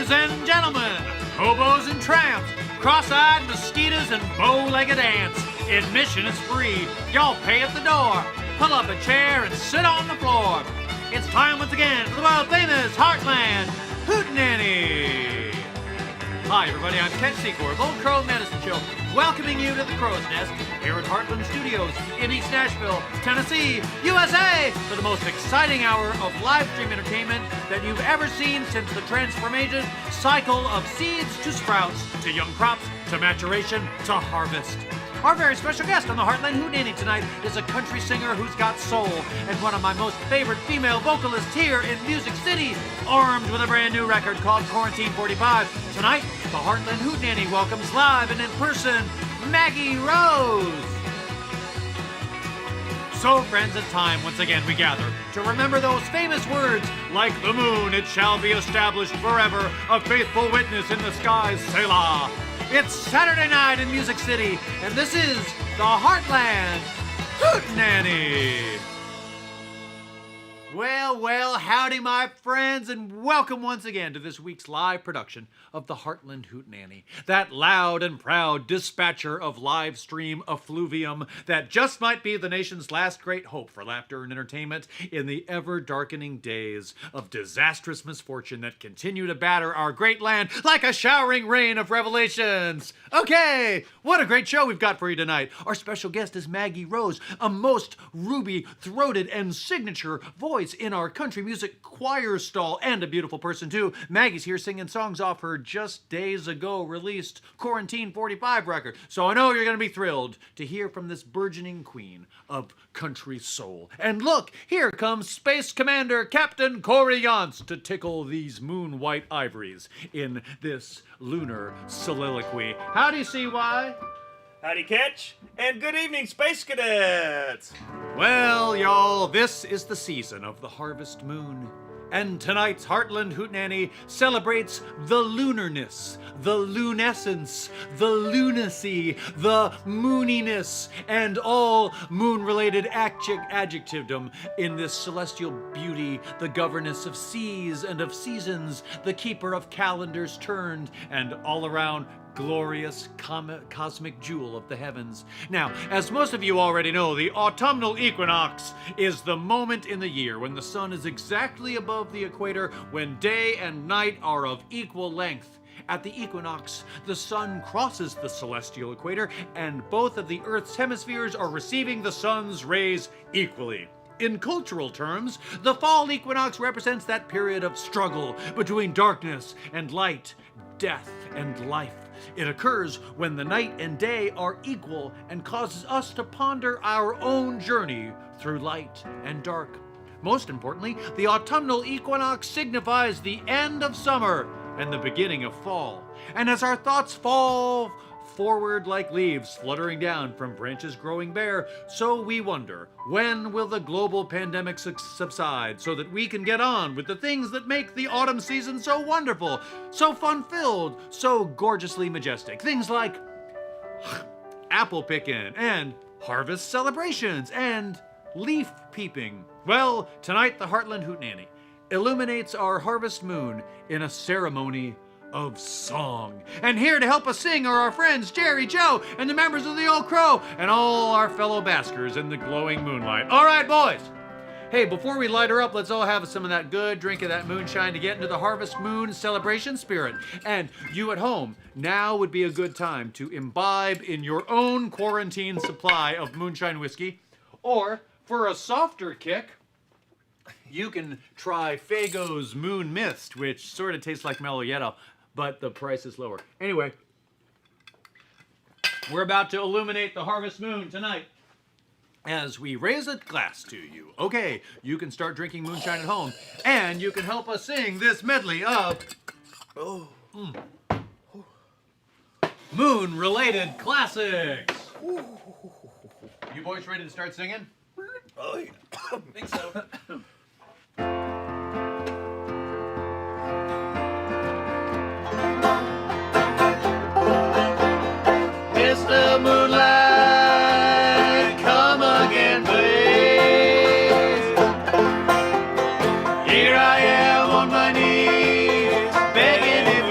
Ladies and gentlemen, hobos and tramps, cross-eyed mosquitoes and bow-legged ants. Admission is free. Y'all pay at the door. Pull up a chair and sit on the floor. It's time once again for the world-famous Hartland Hootenanny. Hi, everybody. I'm Ketch Secor of Old Crow Medicine Show, welcoming you to the Crow's Nest here at Hartland Studios in East Nashville, Tennessee, USA, for the most exciting hour of live stream entertainment that you've ever seen since the transformation cycle of seeds to sprouts, to young crops, to maturation, to harvest. Our very special guest on the Hartland Hootenanny tonight is a country singer who's got soul, and one of my most favorite female vocalists here in Music City, armed with a brand new record called Quarantine 45. Tonight, the Hartland Hootenanny welcomes live and in person, Maggie Rose. So, friends, it's time once again we gather to remember those famous words, like the moon, it shall be established forever, a faithful witness in the skies, Selah. It's Saturday night in Music City, and this is the Hartland Hootenanny. Well, howdy, my friends, and welcome once again to this week's live production of the Hartland Hootenanny, that loud and proud dispatcher of live stream effluvium that just might be the nation's last great hope for laughter and entertainment in the ever-darkening days of disastrous misfortune that continue to batter our great land like a showering rain of revelations. Okay, what a great show we've got for you tonight. Our special guest is Maggie Rose, a most ruby-throated and signature voice in our country music choir stall, and a beautiful person too. Maggie's here singing songs off her just days ago released Quarantine 45 record. So I know you're going to be thrilled to hear from this burgeoning queen of country soul. And look, here comes Space Commander Captain Corey Yance to tickle these moon white ivories in this lunar soliloquy. How do you see why? Howdy, Ketch, and good evening, Space Cadets! Well, y'all, this is the season of the harvest moon. And tonight's Hartland Hootenanny celebrates the lunarness, the lunescence, the lunacy, the mooniness, and all moon-related adjectivedom in this celestial beauty, the governess of seas and of seasons, the keeper of calendars turned, and all-around glorious cosmic jewel of the heavens. Now, as most of you already know, the autumnal equinox is the moment in the year when the sun is exactly above the equator, when day and night are of equal length. At the equinox, the sun crosses the celestial equator, and both of the Earth's hemispheres are receiving the sun's rays equally. In cultural terms, the fall equinox represents that period of struggle between darkness and light, death and life. It occurs when the night and day are equal and causes us to ponder our own journey through light and dark. Most importantly, the autumnal equinox signifies the end of summer and the beginning of fall. And as our thoughts fall forward like leaves fluttering down from branches growing bare, so we wonder, when will the global pandemic subside so that we can get on with the things that make the autumn season so wonderful, so fun-filled, so gorgeously majestic? Things like apple picking and harvest celebrations and leaf peeping. Well, tonight the Hartland Hootenanny illuminates our harvest moon in a ceremony of song. And here to help us sing are our friends Jerry, Joe, and the members of the Old Crow, and all our fellow baskers in the glowing moonlight. All right, boys. Hey, before we light her up, let's all have some of that good drink of that moonshine to get into the harvest moon celebration spirit. And you at home, now would be a good time to imbibe in your own quarantine supply of moonshine whiskey. Or, for a softer kick, you can try Faygo's Moon Mist, which sort of tastes like Mellow Yellow, but the price is lower. Anyway, we're about to illuminate the harvest moon tonight as we raise a glass to you. Okay, you can start drinking moonshine at home, and you can help us sing this medley of moon-related classics. You boys ready to start singing? Oh, yeah. I think so. Mr. Moonlight, come again, please. Here I am on my knees, begging if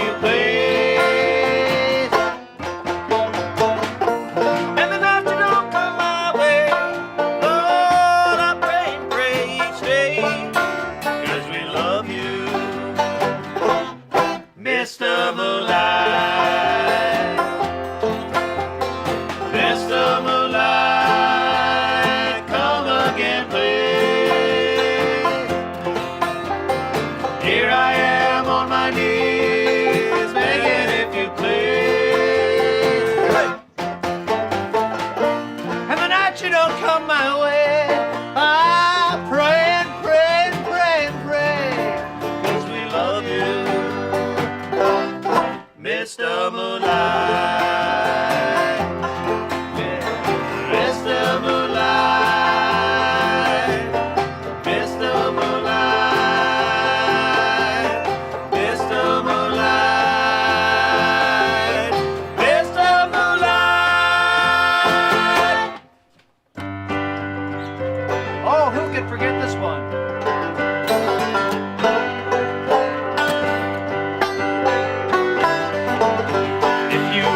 Mr. Moonlight, Mr. Moonlight, come again, please. Here I am on my knees, begging if you please. And the night you don't come my way, I pray and pray and pray and pray, 'cause we love you, Mr. Moonlight, Mr. Moonlight, Mr. Moonlight, Mr. Moonlight, Mr. Moonlight. Oh, who could forget this one? If you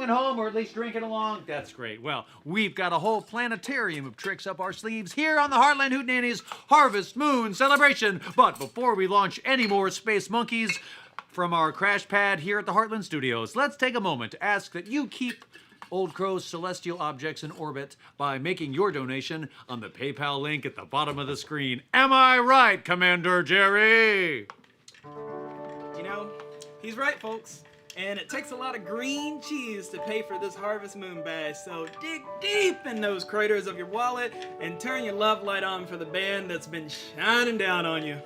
driving home or at least drinking along? That's great. Well, we've got a whole planetarium of tricks up our sleeves here on the Hartland Hootenanny's Harvest Moon celebration. But before we launch any more space monkeys from our crash pad here at the Hartland Studios, let's take a moment to ask that you keep Old Crow's celestial objects in orbit by making your donation on the PayPal link at the bottom of the screen. Am I right, Commander Jerry? You know, he's right, folks. And it takes a lot of green cheese to pay for this Harvest Moon bash. So dig deep in those craters of your wallet and turn your love light on for the band that's been shining down on you.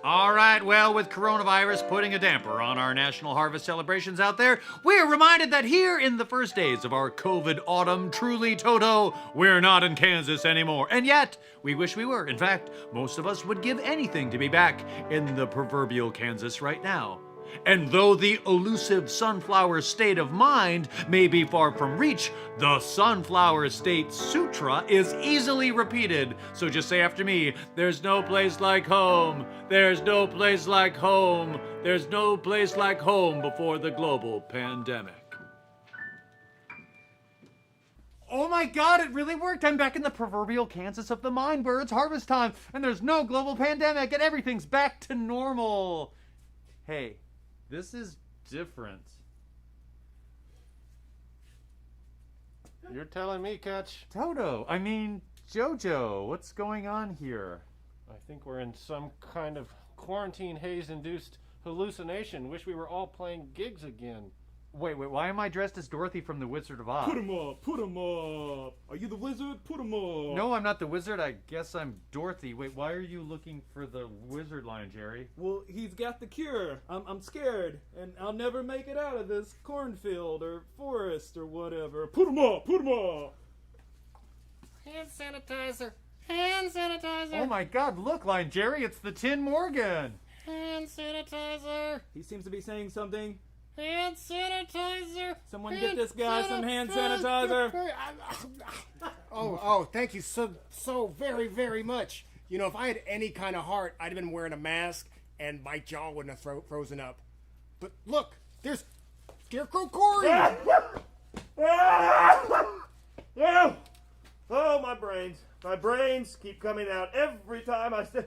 All right, well, with coronavirus putting a damper on our national harvest celebrations out there, we're reminded that here in the first days of our COVID autumn, truly Toto, we're not in Kansas anymore. And yet, we wish we were. In fact, most of us would give anything to be back in the proverbial Kansas right now. And though the elusive sunflower state of mind may be far from reach, the sunflower state sutra is easily repeated. So just say after me, there's no place like home, there's no place like home, there's no place like home before the global pandemic. Oh my God, it really worked. I'm back in the proverbial Kansas of the mind where it's harvest time and there's no global pandemic and everything's back to normal. Hey. This is different. You're telling me, Ketch. Toto, I mean, Jojo, what's going on here? I think we're in some kind of quarantine haze-induced hallucination. Wish we were all playing gigs again. Wait, why am I dressed as Dorothy from The Wizard of Oz? Put him up, put him up. Are you the wizard? Put him up. No, I'm not the wizard. I guess I'm Dorothy. Wait, why are you looking for the wizard line, Jerry? Well, he's got the cure. I'm scared, and I'll never make it out of this cornfield or forest or whatever. Put him up, put him up. Hand sanitizer. Hand sanitizer. Oh my God, look, line Jerry, it's the Tin Morgan. Hand sanitizer. He seems to be saying something. Hand sanitizer. Someone get this guy some hand sanitizer. Oh, thank you so very, very much. You know, if I had any kind of heart, I'd have been wearing a mask and my jaw wouldn't have frozen up. But look, there's Scarecrow Corey. Oh, my brains. My brains keep coming out every time I say.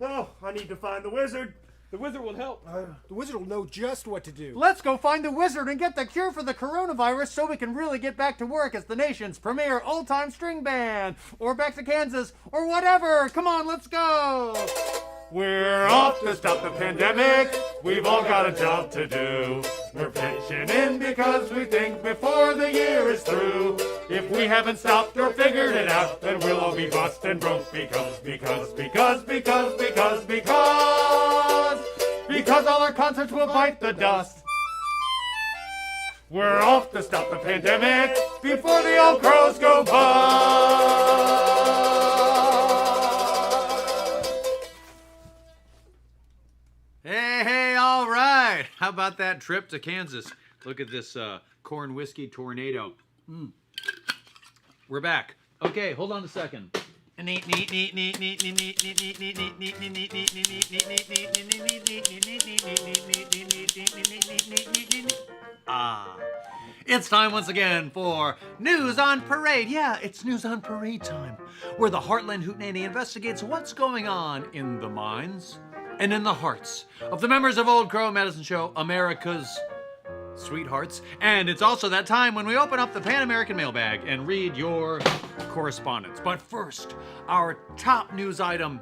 Oh, I need to find the wizard. The wizard will help. The wizard will know just what to do. Let's go find the wizard and get the cure for the coronavirus so we can really get back to work as the nation's premier old-time string band. Or back to Kansas, or whatever. Come on, let's go. We're off to stop the pandemic. We've all got a job to do. We're pitching in because we think before the year is through, if we haven't stopped or figured it out, then we'll all be bust and broke because all our concerts will bite the dust. We're off to stop the pandemic before the old crows go bust. Hey, all right. How about that trip to Kansas? Look at this corn whiskey tornado. We're back. Okay, hold on a second. It's time once again for News on Parade. Yeah, it's News on Parade time, where the Hartland Hootenanny investigates what's going on in the minds and in the hearts of the members of Old Crow Medicine Show, America's sweethearts. And it's also that time when we open up the Pan American mailbag and read your correspondence. But first, our top news item.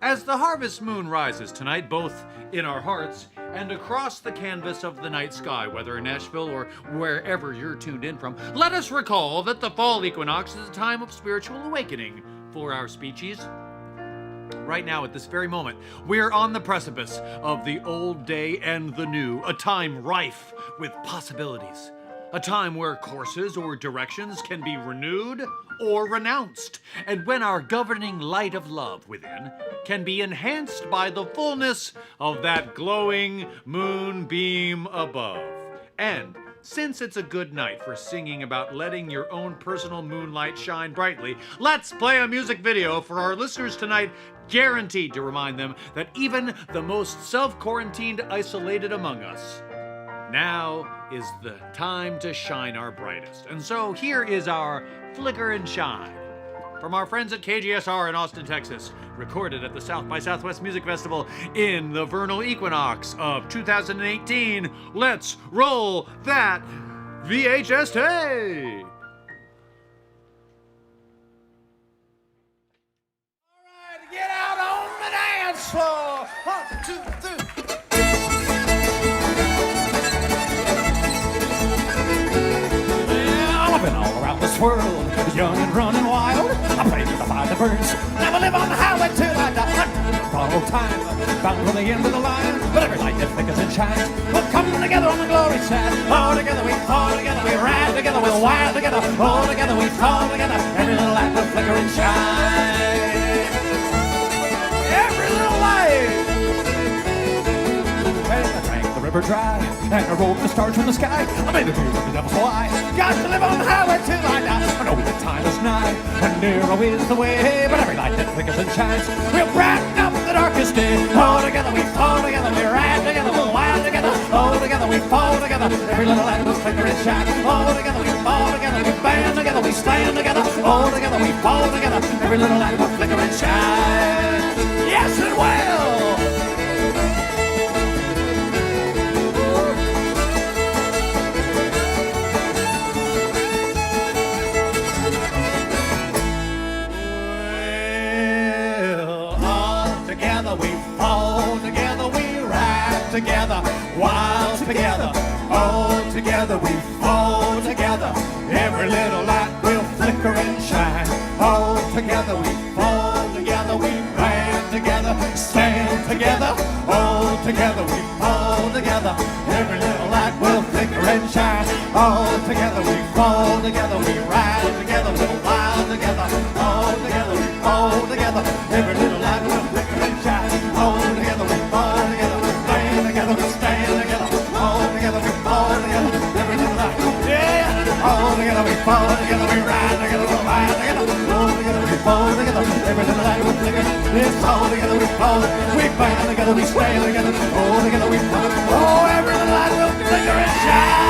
As the harvest moon rises tonight, both in our hearts and across the canvas of the night sky, whether in Nashville or wherever you're tuned in from, let us recall that the fall equinox is a time of spiritual awakening for our species. Right now, at this very moment, we're on the precipice of the old day and the new, a time rife with possibilities. A time where courses or directions can be renewed or renounced, and when our governing light of love within can be enhanced by the fullness of that glowing moonbeam above. And since it's a good night for singing about letting your own personal moonlight shine brightly, let's play a music video for our listeners tonight, guaranteed to remind them that even the most self-quarantined isolated among us Now is the time to shine our brightest. And so here is our Flicker and Shine. From our friends at KGSR in Austin, Texas, recorded at the South by Southwest Music Festival in the vernal equinox of 2018. Let's roll that VHS tape! Get out on the dance floor. 1, 2, 3. Well, I've been all around this world, young and running wild. I played with the fire that burns. Never live on the highway till I die. Borrowed time, bound for the end of the line. But every light that flickers and shines, we'll come together on the glory side. All together we fall together, we ride together, we'll wild together. All together we fall together. Every little light will flicker and shine. Every little light. And I drank the river dry, and I rolled the stars from the sky. I made a deal with the devil's fly. Got to live on the highway till I die. I know that time is nigh, and narrow is the way. But every light that flickers and shines will brighten up the darkest day. All together we fall together, we ride together, we'll wild together. All together we fall together. Every little light will flicker and shine. All together we fall together, we band together, we stand together. All together we fall together. Every little light will flicker and shine. Yes, it will. Together, wild together, all together we fall together. Every little light will flicker and shine. All together we fall together, we band together, stand together. All together we fall together. Every little light will flicker and shine. All together we fall together, we ride together, we're wild together. All together we fall together. Every little light will flicker and shine. All together we fall together. Together we stand together, all together we fall together, every little light, yeah. All together we fall together, we ride together, we ride together, all together we fall together, every little light we flicker. It's all together we fall, we band together, we stand together, all together we fall. Oh, every little light will flicker and shine.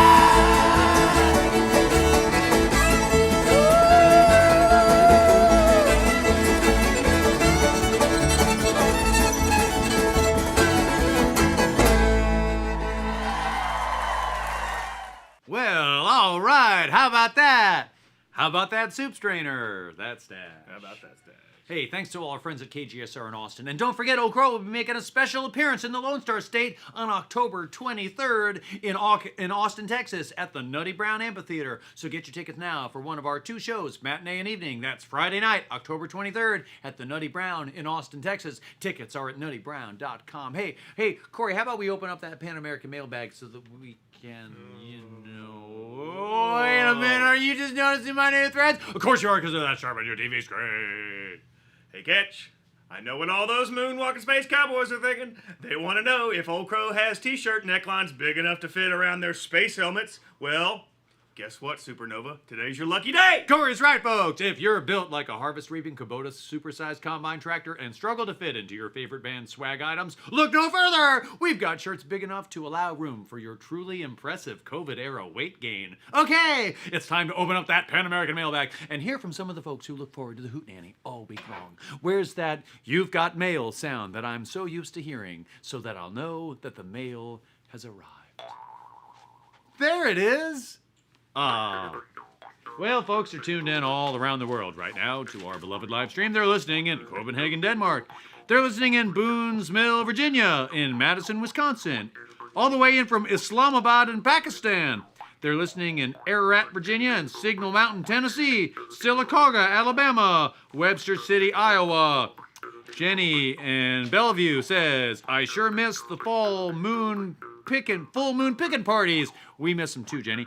Well, all right. How about that? How about that soup strainer? That's Stash. How about that, Stash? Hey, thanks to all our friends at KGSR in Austin. And don't forget, Oak Crow will be making a special appearance in the Lone Star State on October 23rd in Austin, Texas at the Nutty Brown Amphitheater. So get your tickets now for one of our two shows, matinee and evening. That's Friday night, October 23rd at the Nutty Brown in Austin, Texas. Tickets are at nuttybrown.com. Hey, Corey, how about we open up that Pan American mailbag so that we can, Wait a minute, are you just noticing my new threads? Of course you are, because of that sharp on your TV screen. Hey, Ketch, I know what all those moonwalking space cowboys are thinking. They want to know if Old Crow has t-shirt necklines big enough to fit around their space helmets. Well, guess what, Supernova? Today's your lucky day! Corey's right, folks. If you're built like a harvest-reaping Kubota supersized combine tractor and struggle to fit into your favorite band's swag items, look no further! We've got shirts big enough to allow room for your truly impressive COVID-era weight gain. Okay, it's time to open up that Pan American mailbag and hear from some of the folks who look forward to the Hootenanny all week long. Where's that "you've got mail" sound that I'm so used to hearing so that I'll know that the mail has arrived? There it is! Well, folks are tuned in all around the world right now to our beloved live stream. They're listening in Copenhagen, Denmark. They're listening in Boones Mill, Virginia, in Madison, Wisconsin, all the way in from Islamabad in Pakistan. They're listening in Ararat, Virginia, and Signal Mountain, Tennessee, Sylacauga, Alabama, Webster City, Iowa. Jenny in Bellevue says, I sure miss the full moon picking parties. We miss them too, Jenny.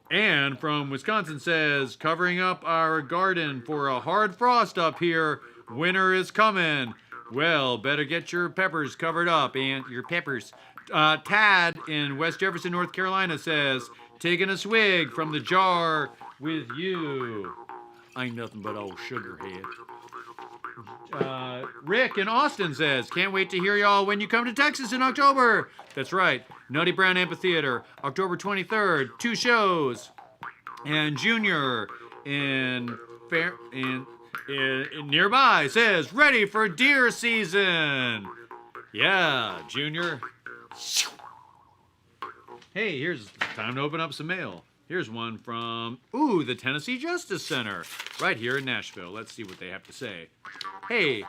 And from Wisconsin says, covering up our garden for a hard frost up here. Winter is coming. Well, better get your peppers covered up, and your peppers. Tad in West Jefferson, North Carolina says, taking a swig from the jar with you. Ain't nothing but old sugarhead. Rick in Austin says, can't wait to hear y'all when you come to Texas in October. That's right. Nutty Brown Amphitheater, October 23rd, 2 shows. And Junior in nearby says, ready for deer season. Yeah, Junior. Hey, here's time to open up some mail. Here's one from, the Tennessee Justice Center, right here in Nashville. Let's see what they have to say. Hey,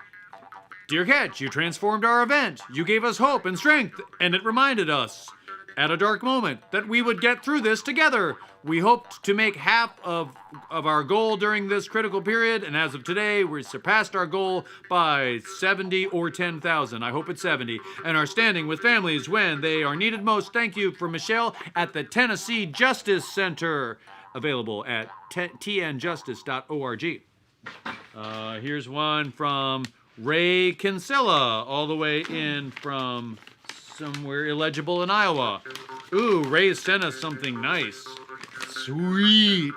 dear Ketch, you transformed our event. You gave us hope and strength, and it reminded us, at a dark moment, that we would get through this together. We hoped to make half of our goal during this critical period, and as of today, we surpassed our goal by 70 or 10,000. I hope it's 70. And are standing with families when they are needed most. Thank you from Michelle at the Tennessee Justice Center, available at tnjustice.org. Here's one from Ray Kinsella, all the way in from somewhere illegible in Iowa. Ray sent us something nice. Sweet.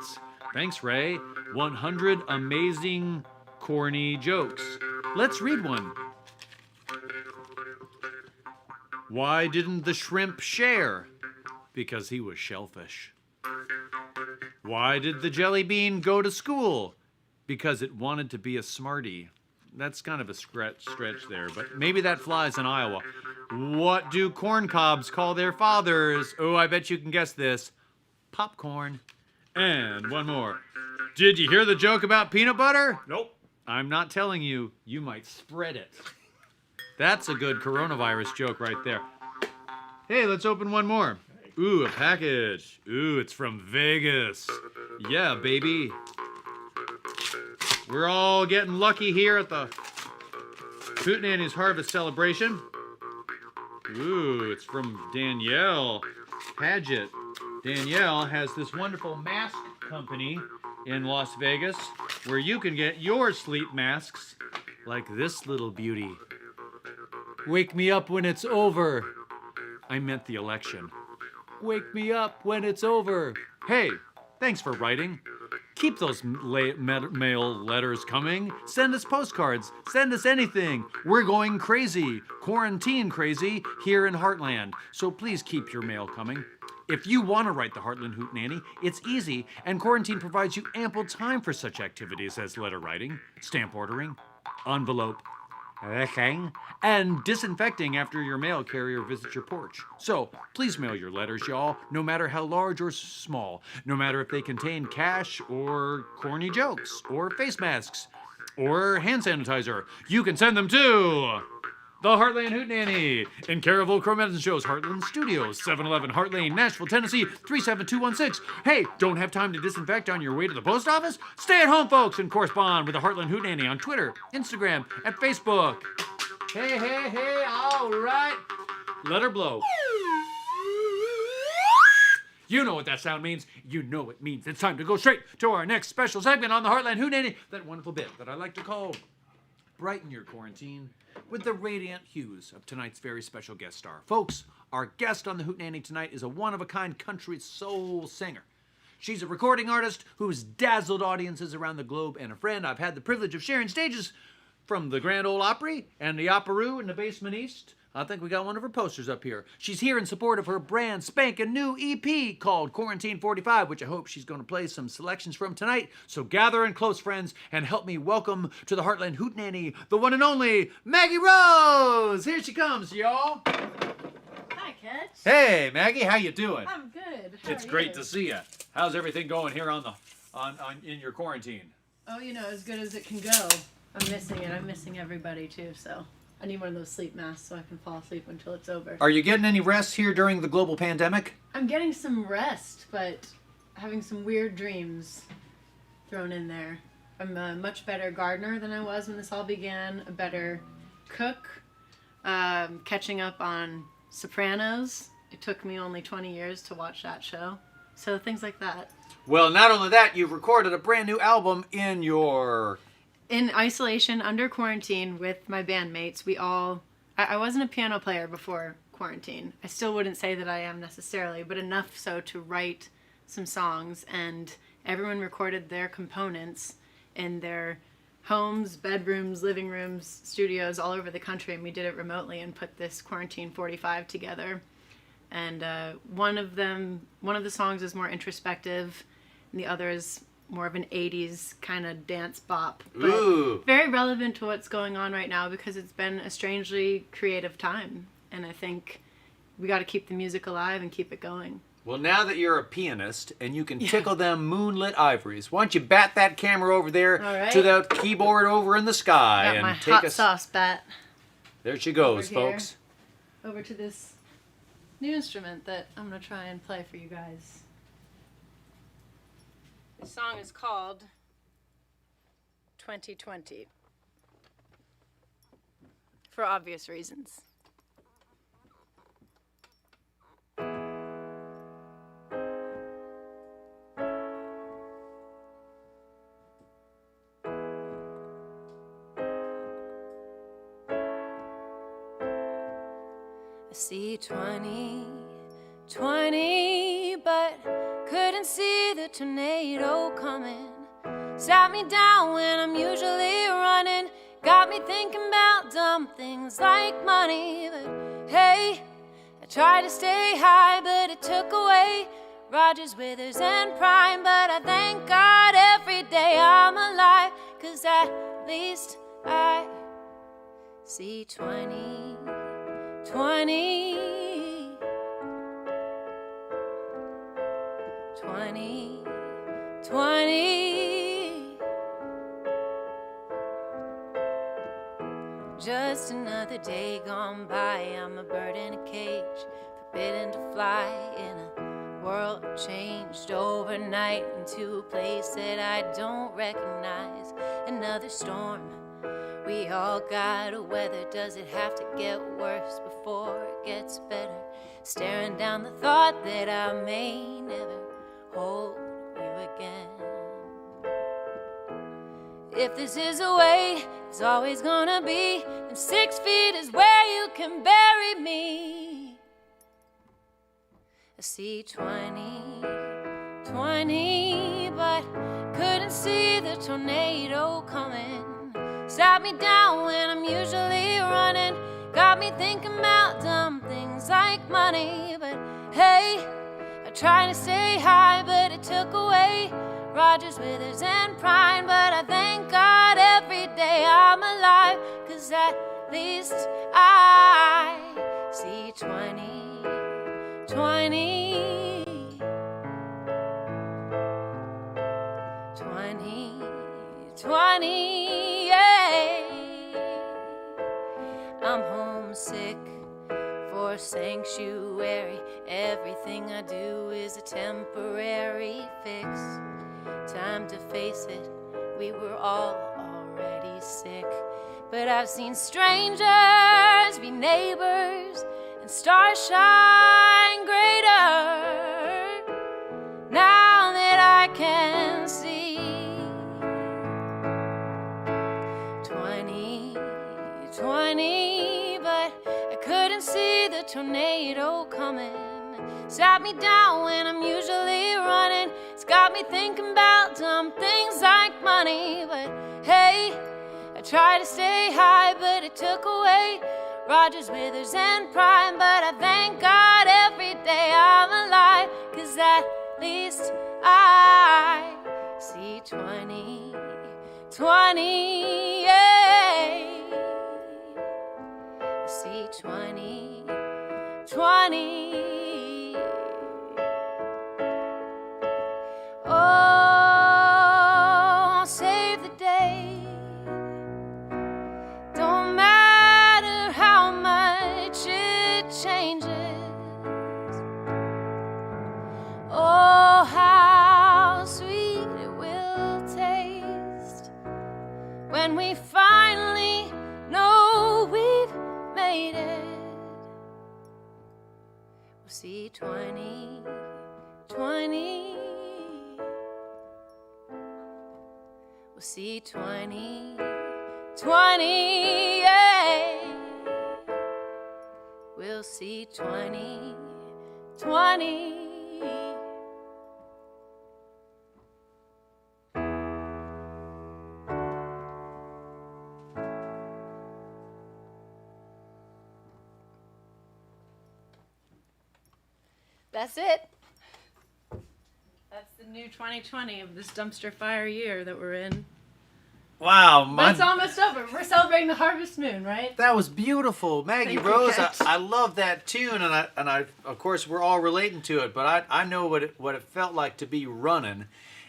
Thanks, Ray. 100 amazing corny jokes. Let's read one. Why didn't the shrimp share? Because he was shellfish. Why did the jelly bean go to school? Because it wanted to be a smarty. That's kind of a stretch there, but maybe that flies in Iowa. What do corn cobs call their fathers? I bet you can guess this. Popcorn. And one more. Did you hear the joke about peanut butter? Nope. I'm not telling you. You might spread it. That's a good coronavirus joke right there. Hey, let's open one more. A package. It's from Vegas. Yeah, baby. We're all getting lucky here at the Hootenanny's Harvest Celebration. It's from Danielle Paget. Danielle has this wonderful mask company in Las Vegas where you can get your sleep masks like this little beauty. Wake me up when it's over. I meant the election. Wake me up when it's over. Hey, thanks for writing. Keep those mail letters coming. Send us postcards. Send us anything. We're going crazy. Quarantine crazy here in Heartland. So please keep your mail coming. If you want to write the Hartland Hootenanny, it's easy, and quarantine provides you ample time for such activities as letter writing, stamp ordering, envelope, and disinfecting after your mail carrier visits your porch. So, please mail your letters, y'all, no matter how large or small, no matter if they contain cash or corny jokes, or face masks, or hand sanitizer. You can send them to the Hartland Hootenanny, in care of Old Crow Medicine Show's Hartland Studios, 711 Hart Lane, Nashville, Tennessee, 37216. Hey, don't have time to disinfect on your way to the post office? Stay at home, folks, and correspond with the Hartland Hootenanny on Twitter, Instagram, and Facebook. Hey, all right. Let her blow. You know what that sound means. You know it means it's time to go straight to our next special segment on the Hartland Hootenanny, that wonderful bit that I like to call Brighten Your Quarantine with the radiant hues of tonight's very special guest star. Folks, our guest on the Hootenanny tonight is a one-of-a-kind country soul singer. She's a recording artist who's dazzled audiences around the globe, and a friend I've had the privilege of sharing stages from the Grand Ole Opry and the Operoo in the Basement East. I think we got one of her posters up here. She's here in support of her brand spanking new EP called Quarantine 45, which I hope she's going to play some selections from tonight. So gather in close, friends, and help me welcome to the Hartland Hootenanny, the one and only Maggie Rose. Here she comes, y'all. Hi, Ketch. Hey, Maggie, how you doing? I'm good. It's great to see you. How's everything going here in your quarantine? Oh, as good as it can go. I'm missing it. I'm missing everybody too, so I need one of those sleep masks so I can fall asleep until it's over. Are you getting any rest here during the global pandemic? I'm getting some rest, but having some weird dreams thrown in there. I'm a much better gardener than I was when this all began, a better cook, catching up on Sopranos. It took me only 20 years to watch that show. So things like that. Well, not only that, you've recorded a brand new album in isolation, under quarantine, with my bandmates. I wasn't a piano player before quarantine. I still wouldn't say that I am necessarily, but enough so to write some songs, and everyone recorded their components in their homes, bedrooms, living rooms, studios all over the country, and we did it remotely and put this Quarantine 45 together. And one of the songs is more introspective, and the other is more of an 80s kind of dance bop. But Ooh. very relevant to what's going on right now because it's been a strangely creative time. And I think we got to keep the music alive and keep it going. Well, now that you're a pianist and you can tickle them moonlit ivories, why don't you bat that camera over there All right. to that keyboard over in the sky Got and my take hot us. sauce bat There she goes, over here. folks. over to this new instrument that I'm going to try and play for you guys. This song is called 2020 for obvious reasons. I see 2020, but couldn't see the tornado coming. Sat me down when I'm usually running. Got me thinking about dumb things like money. But hey, I tried to stay high, but it took away Rogers, Withers, and Prime. But I thank God every day I'm alive, 'cause at least I see 2020. 2020. Just another day gone by. I'm a bird in a cage, forbidden to fly in a world changed overnight into a place that I don't recognize. Another storm. We all gotta weather. Does it have to get worse before it gets better? Staring down the thought that I may never hold you again. If this is a way, it's always gonna be, and 6 feet is where you can bury me. I see 2020, but couldn't see the tornado coming. Sat me down when I'm usually running. Got me thinking about dumb things like money. But hey, I tried to stay high, but it took away Rogers, Withers, and Prime. But I thank God every day I'm alive, 'cause at least I see 2020. 2020, yeah. I'm homesick for sanctuary. Everything I do is a temporary fix. Time to face it, we were all already sick. But I've seen strangers be neighbors and stars shine greater. Now that I can see 2020, but I couldn't see the tornado coming. Sat me down when I'm usually running. It's got me thinking about dumb things like money. But hey, I tried to stay high, but it took away Rogers, Withers, and Prime. But I thank God every day I'm alive, 'cause at least I see 2020, yeah. I see 2020. Oh, save the day. Don't matter how much it changes. Oh, how sweet it will taste when we finally know we've made it. We'll see 2020. We'll see 2020, yeah. We'll see 2020. That's it. That's the new 2020 of this dumpster fire year that we're in. Wow, But it's almost over. We're celebrating the harvest moon, right? that was beautiful, Maggie Thank you, Rose. Ketch. I love that tune, and I of course we're all relating to it. But I know what it felt like to be running,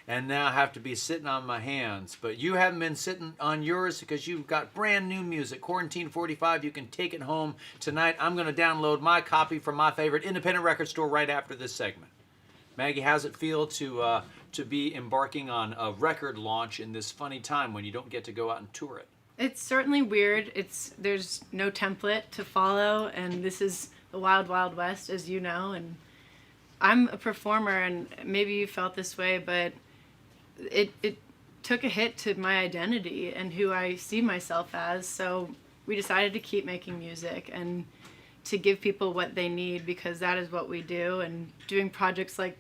and now have to be sitting on my hands. But you haven't been sitting on yours because you've got brand new music. Quarantine 45. You can take it home tonight. I'm going to download my copy from my favorite independent record store right after this segment. Maggie, how's it feel to be embarking on a record launch in this funny time when you don't get to go out and tour it? It's certainly weird. There's no template to follow, and this is the wild, wild west, as you know. And I'm a performer, and maybe you felt this way, but it took a hit to my identity and who I see myself as. So we decided to keep making music and to give people what they need, because that is what we do. And doing projects like,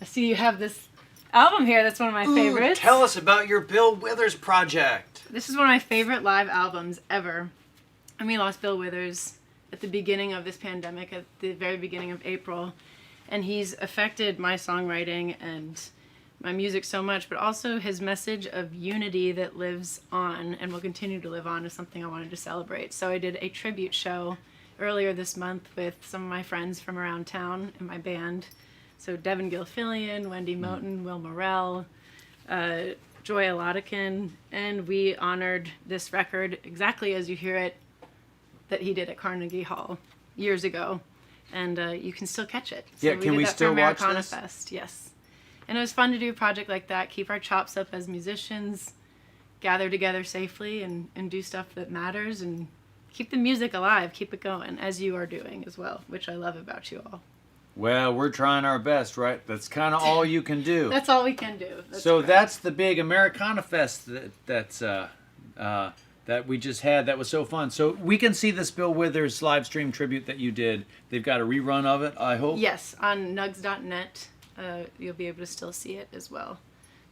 I see you have this album here that's one of my favorites. Tell us about your Bill Withers project. This is one of my favorite live albums ever. And we lost Bill Withers at the beginning of this pandemic, at the very beginning of April. And he's affected my songwriting and my music so much, but also his message of unity that lives on and will continue to live on is something I wanted to celebrate. So I did a tribute show earlier this month with some of my friends from around town in my band. So Devin Gilfillian, Wendy Moten, Will Morell, Joy Alatikin, and we honored this record exactly as you hear it that he did at Carnegie Hall years ago. And you can still catch it. So Yeah, can we did that still for watch Americana this? Fest, yes. And it was fun to do a project like that, keep our chops up as musicians, gather together safely and do stuff that matters, and keep the music alive, keep it going, as you are doing as well, which I love about you all. Well, we're trying our best, right? That's kind of all you can do. That's all we can do. So correct. that's the big Americana Fest that we just had. That was so fun. So we can see this Bill Withers live stream tribute that you did. They've got a rerun of it, I hope. Yes, on nugs.net, you'll be able to still see it as well.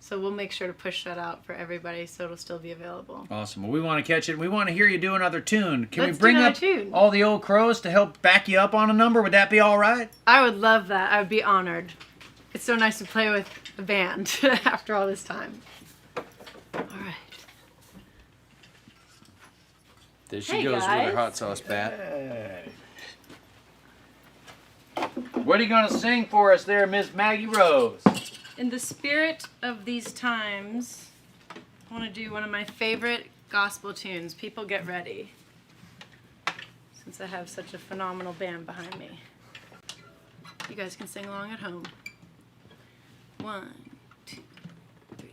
So we'll make sure to push that out for everybody so it'll still be available. Awesome. Well, we want to catch it. We want to hear you do another tune. Can Let's we bring do up another tune. all the old crows to help back you up on a number? Would that be all right? I would love that. I would be honored. It's so nice to play with a band after all this time. All right. There she Hey, goes with guys. her hot sauce bat. What are you going to sing for us there, Miss Maggie Rose? In the spirit of these times, I want to do one of my favorite gospel tunes, People Get Ready, since I have such a phenomenal band behind me. You guys can sing along at home. 1, 2, 3.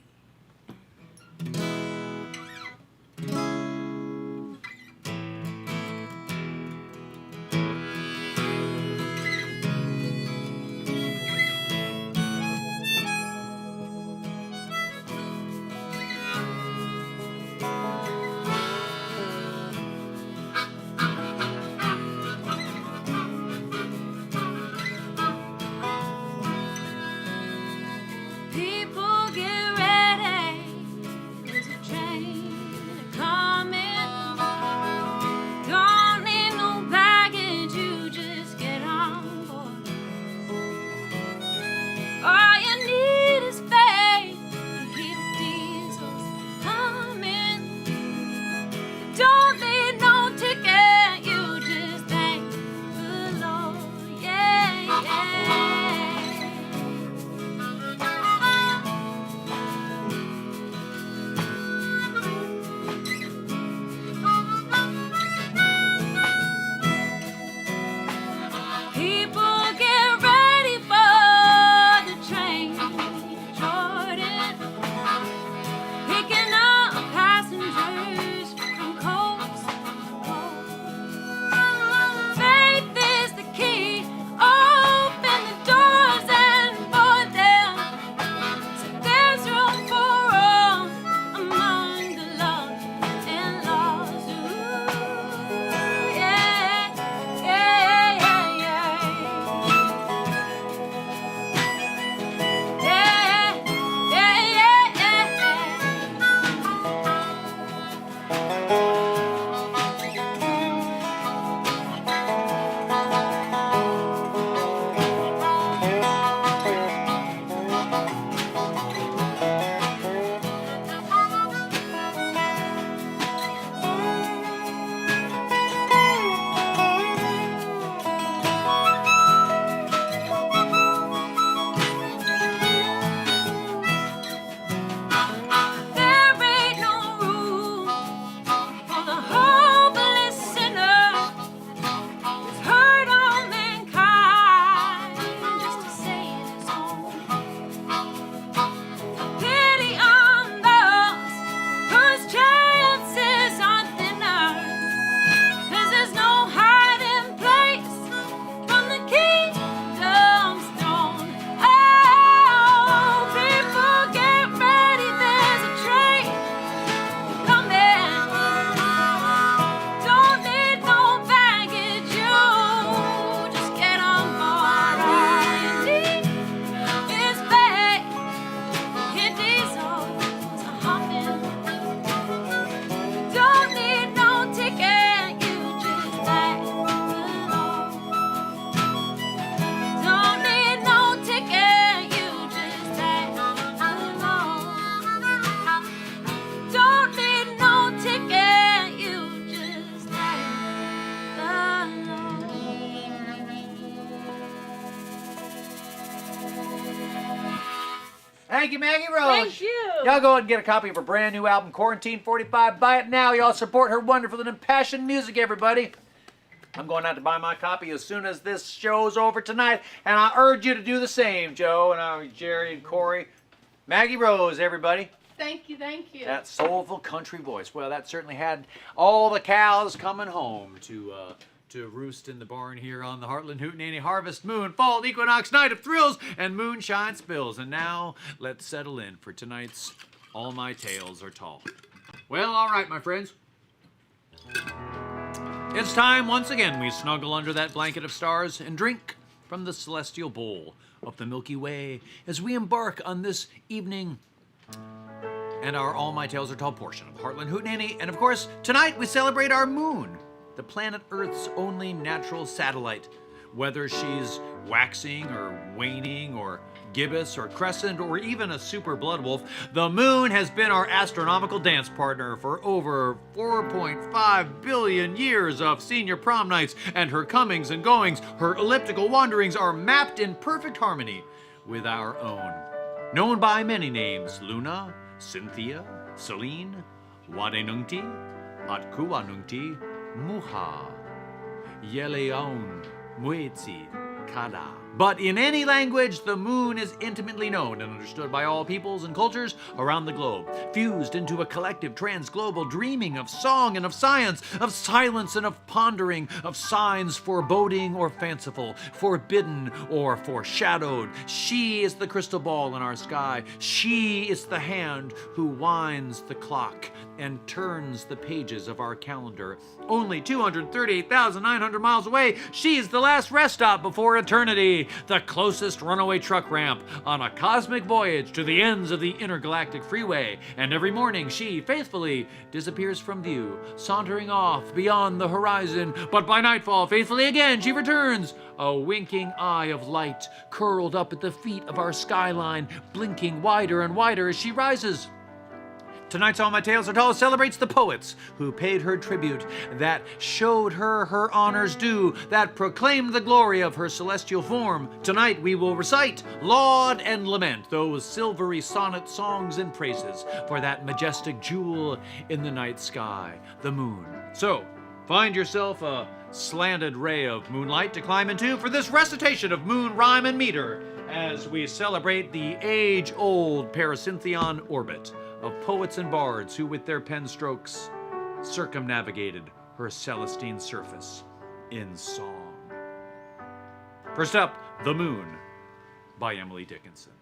Thank you, Maggie Rose. Thank you. Y'all go ahead and get a copy of her brand new album, Quarantine 45. Buy it now. Y'all support her wonderful and impassioned music, everybody. I'm going out to buy my copy as soon as this show's over tonight, and I urge you to do the same, Joe and Jerry and Corey. Maggie Rose, everybody. Thank you, thank you. That soulful country voice. Well, that certainly had all the cows coming home to roost in the barn here on the Hartland Hootenanny Harvest Moon Fall Equinox Night of Thrills and Moonshine Spills. And now, let's settle in for tonight's All My Tales Are Tall. Well, all right, my friends. It's time once again we snuggle under that blanket of stars and drink from the celestial bowl of the Milky Way as we embark on this evening and our All My Tales Are Tall portion of Hartland Hootenanny. And of course, tonight we celebrate our moon, the planet Earth's only natural satellite. Whether she's waxing or waning or gibbous or crescent or even a super blood wolf, the moon has been our astronomical dance partner for over 4.5 billion years of senior prom nights, and her comings and goings, her elliptical wanderings are mapped in perfect harmony with our own. Known by many names, Luna, Cynthia, Celine, Wadenungti, Atkuanungti, Muha, Yeleaun, Muetsi, Kada. But in any language, the moon is intimately known and understood by all peoples and cultures around the globe, fused into a collective transglobal dreaming of song and of science, of silence and of pondering, of signs foreboding or fanciful, forbidden or foreshadowed. She is the crystal ball in our sky. She is the hand who winds the clock and turns the pages of our calendar. Only 238,900 miles away, she is the last rest stop before eternity, the closest runaway truck ramp on a cosmic voyage to the ends of the intergalactic freeway. And every morning she faithfully disappears from view, sauntering off beyond the horizon. But by nightfall, faithfully again she returns, a winking eye of light curled up at the feet of our skyline, blinking wider and wider as she rises. Tonight's All My Tales Are Tall celebrates the poets who paid her tribute, that showed her her honors due, that proclaimed the glory of her celestial form. Tonight we will recite, laud, and lament those silvery sonnet songs and praises for that majestic jewel in the night sky, the moon. So, find yourself a slanted ray of moonlight to climb into for this recitation of moon rhyme and meter as we celebrate the age-old Parasynthion orbit of poets and bards who with their pen strokes circumnavigated her celestine surface in song. First up, The Moon by Emily Dickinson.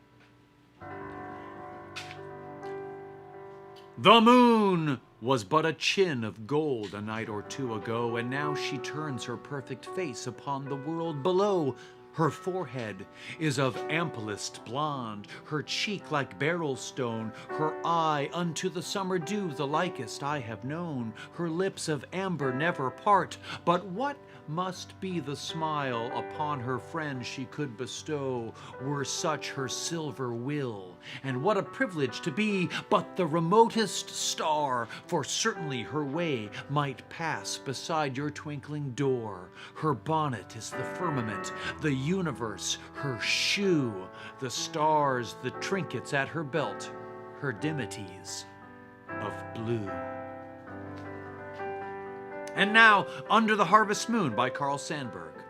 The moon was but a chin of gold a night or two ago, and now she turns her perfect face upon the world below. Her forehead is of amplest blonde, her cheek like beryl stone, her eye unto the summer dew the likest I have known, her lips of amber never part. But what must be the smile upon her friend she could bestow, were such her silver will? And what a privilege to be but the remotest star, for certainly her way might pass beside your twinkling door. Her bonnet is the firmament, the universe her shoe, the stars the trinkets at her belt, her dimities of blue. And now, Under the Harvest Moon by Carl Sandburg.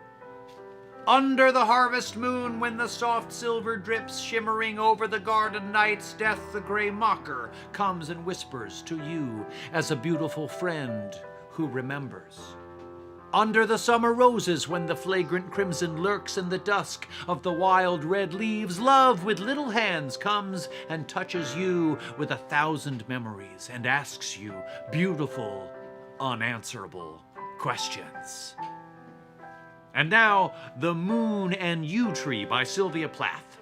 Under the harvest moon, when the soft silver drips shimmering over the garden nights, Death the gray mocker comes and whispers to you as a beautiful friend who remembers. Under the summer roses, when the flagrant crimson lurks in the dusk of the wild red leaves, Love with little hands comes and touches you with 1,000 memories and asks you beautiful, unanswerable questions. And now, The Moon and Yew Tree by Sylvia Plath.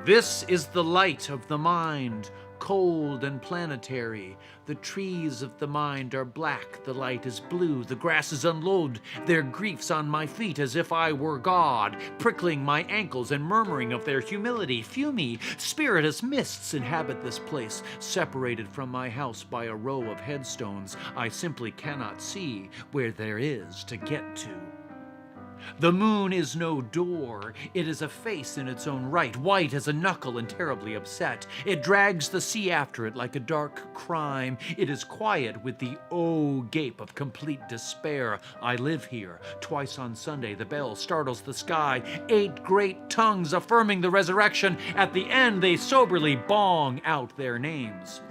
This is the light of the mind, cold and planetary. The trees of the mind are black, the light is blue, the grasses unload their griefs on my feet as if I were God, prickling my ankles and murmuring of their humility. Fumy, spiritus mists inhabit this place, separated from my house by a row of headstones I simply cannot see where there is to get to. The moon is no door, it is a face in its own right, white as a knuckle and terribly upset. It drags the sea after it like a dark crime. It is quiet with the gape of complete despair. I live here. Twice on Sunday the bell startles the sky. 8 great tongues affirming the resurrection. At the end they soberly bong out their names.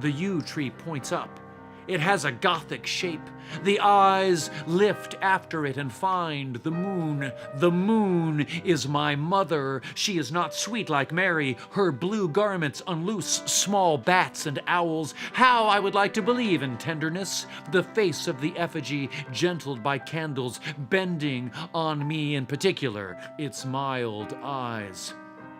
The yew tree points up. It has a Gothic shape. The eyes lift after it and find the moon. The moon is my mother. She is not sweet like Mary. Her blue garments unloose small bats and owls. How I would like to believe in tenderness. The face of the effigy, gentled by candles, bending on me in particular, its mild eyes.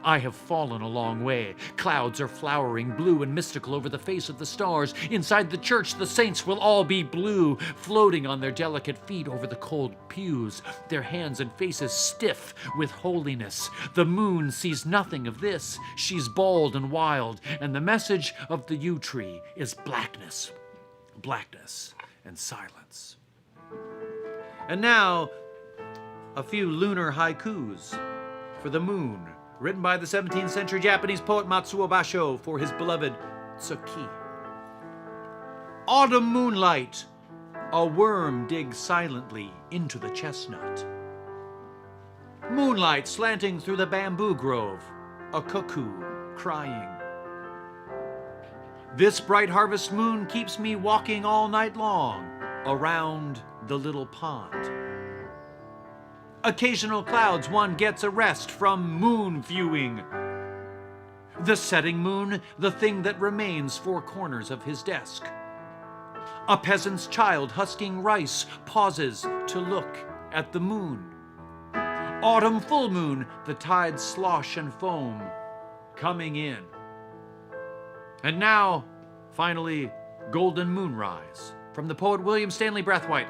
I have fallen a long way. Clouds are flowering blue and mystical over the face of the stars. Inside the church, the saints will all be blue, floating on their delicate feet over the cold pews, their hands and faces stiff with holiness. The moon sees nothing of this. She's bald and wild, and the message of the yew tree is blackness. Blackness and silence. And now, a few lunar haikus for the moon, written by the 17th century Japanese poet Matsuo Basho for his beloved Tsuki. Autumn moonlight, a worm digs silently into the chestnut. Moonlight slanting through the bamboo grove, a cuckoo crying. This bright harvest moon keeps me walking all night long around the little pond. Occasional clouds, one gets a rest from moon viewing. The setting moon, the thing that remains 4 corners of his desk. A peasant's child husking rice pauses to look at the moon. Autumn full moon, the tides slosh and foam, coming in. And now, finally, golden moonrise, from the poet William Stanley Braithwaite.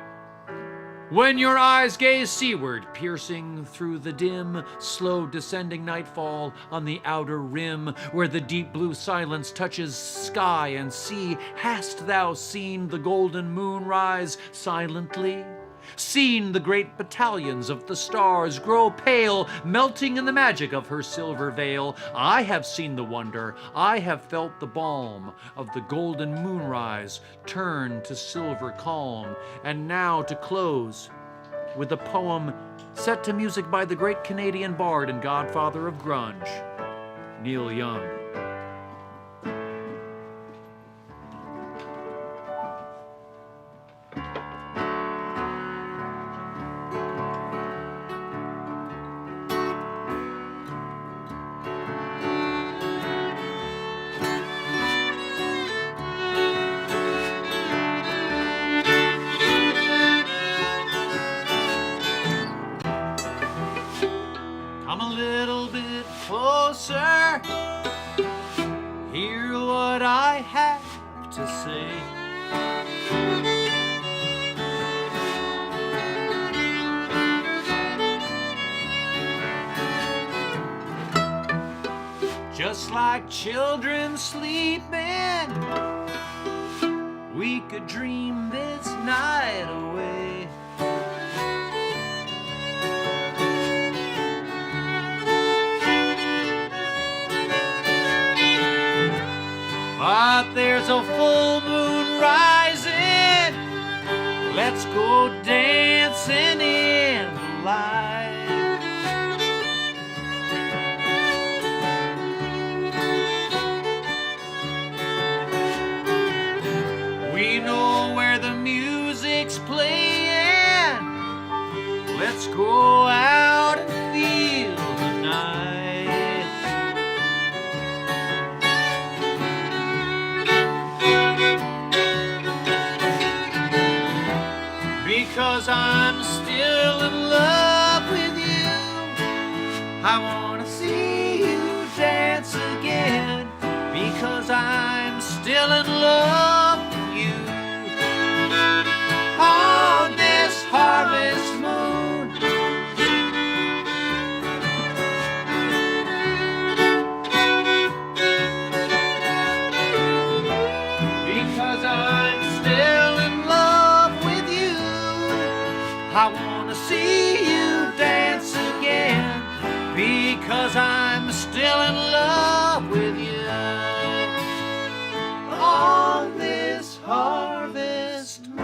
When your eyes gaze seaward, piercing through the dim, slow descending nightfall on the outer rim, where the deep blue silence touches sky and sea, hast thou seen the golden moon rise silently? Seen the great battalions of the stars grow pale, melting in the magic of her silver veil? I have seen the wonder, I have felt the balm of the golden moonrise turn to silver calm. And now to close with a poem set to music by the great Canadian bard and godfather of grunge, Neil Young. Come a little bit closer, hear what I have to say. Just like children sleeping, we could dream this night away. But there's a full moon rising, let's go dancing in the light. We know where the music's playing, let's go out and feel the night. Because I'm still in love with you, I want to see you dance again. Because I'm still in love with you on this harvest moon. Because I'm still in love with you, I want to see you 'cause I'm still in love with you. On this harvest moon.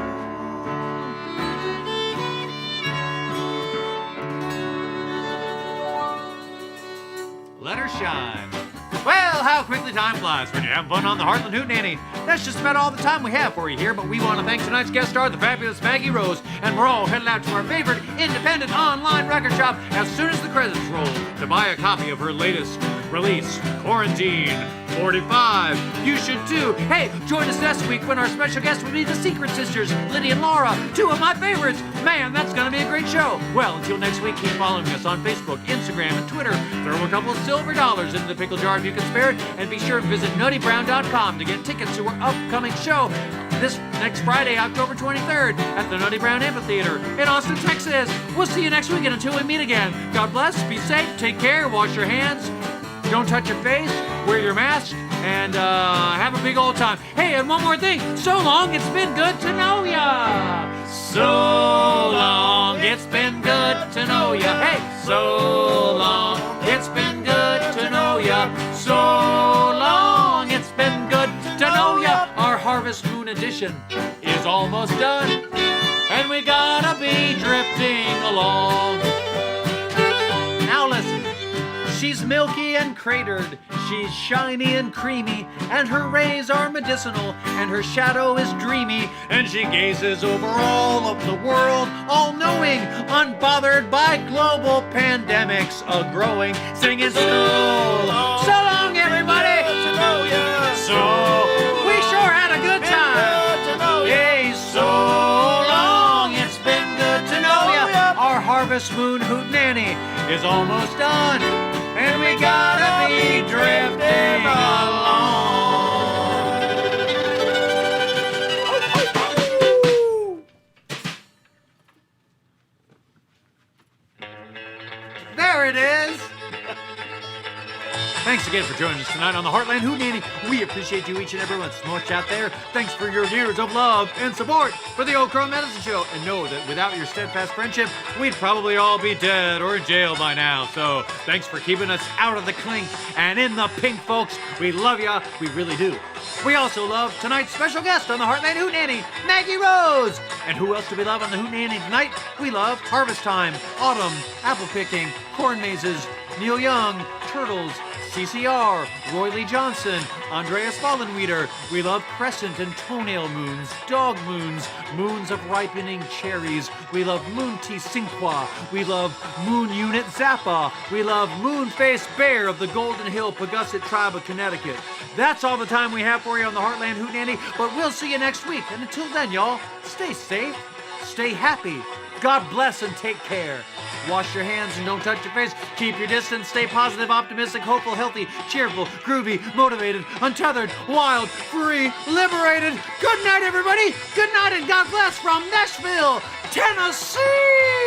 Let her shine. Well, how quickly time flies when you're having fun on the Hartland Hootenanny. That's just about all the time we have for you here, but we want to thank tonight's guest star, the fabulous Maggie Rose, and we're all headed out to our favorite independent online record shop as soon as the credits roll to buy a copy of her latest release, Quarantine 45. You should too. Hey, join us next week when our special guests will be the Secret Sisters, Lydia and Laura, two of my favorites. Man, that's going to be a great show. Well, until next week, keep following us on Facebook, Instagram, and Twitter. Throw a couple of silver dollars into the pickle jar if you can spare it, and be sure to visit nuttybrown.com to get tickets to our upcoming show this next Friday, October 23rd, at the Nutty Brown Amphitheater in Austin, Texas. We'll see you next week, and until we meet again, God bless, be safe, take care, wash your hands, don't touch your face, wear your mask, and have a big old time. Hey, and one more thing. So long, it's been good to know ya. So long, it's been good to know ya. Hey, so long, it's been good to know ya. So long, it's been good to know ya. Our Harvest Moon edition is almost done, and we gotta be drifting along. Now listen. She's milky and cratered, she's shiny and creamy, and her rays are medicinal, and her shadow is dreamy, and she gazes over all of the world, all-knowing, unbothered by global pandemics a-growing, singing so long, everybody! So, we sure had a good time! Hey, so long, it's been good to know ya! Our Harvest Moon Hootenanny is almost done, and we gotta be drifting along. There it is. Thanks again for joining us tonight on the Hartland Hootenanny. We appreciate you each and every one so much out there. Thanks for your years of love and support for the Old Crow Medicine Show. And know that without your steadfast friendship, we'd probably all be dead or in jail by now. So thanks for keeping us out of the clink and in the pink, folks. We love ya. We really do. We also love tonight's special guest on the Hartland Hootenanny, Maggie Rose. And who else do we love on the Hootenanny tonight? We love Harvest Time, Autumn, Apple Picking, Corn Mazes, Neil Young, Turtles, CCR, Roy Lee Johnson, Andreas Wallenweeder. We love crescent and toenail moons, dog moons, moons of ripening cherries. We love Moon Tea Cinqua. We love Moon Unit Zappa. We love Moonface Bear of the Golden Hill Pagusset Tribe of Connecticut. That's all the time we have for you on the Hartland Hootenanny, but we'll see you next week. And until then, y'all, stay safe, stay happy, God bless and take care. Wash your hands and don't touch your face. Keep your distance. Stay positive, optimistic, hopeful, healthy, cheerful, groovy, motivated, untethered, wild, free, liberated. Good night, everybody. Good night and God bless from Nashville, Tennessee.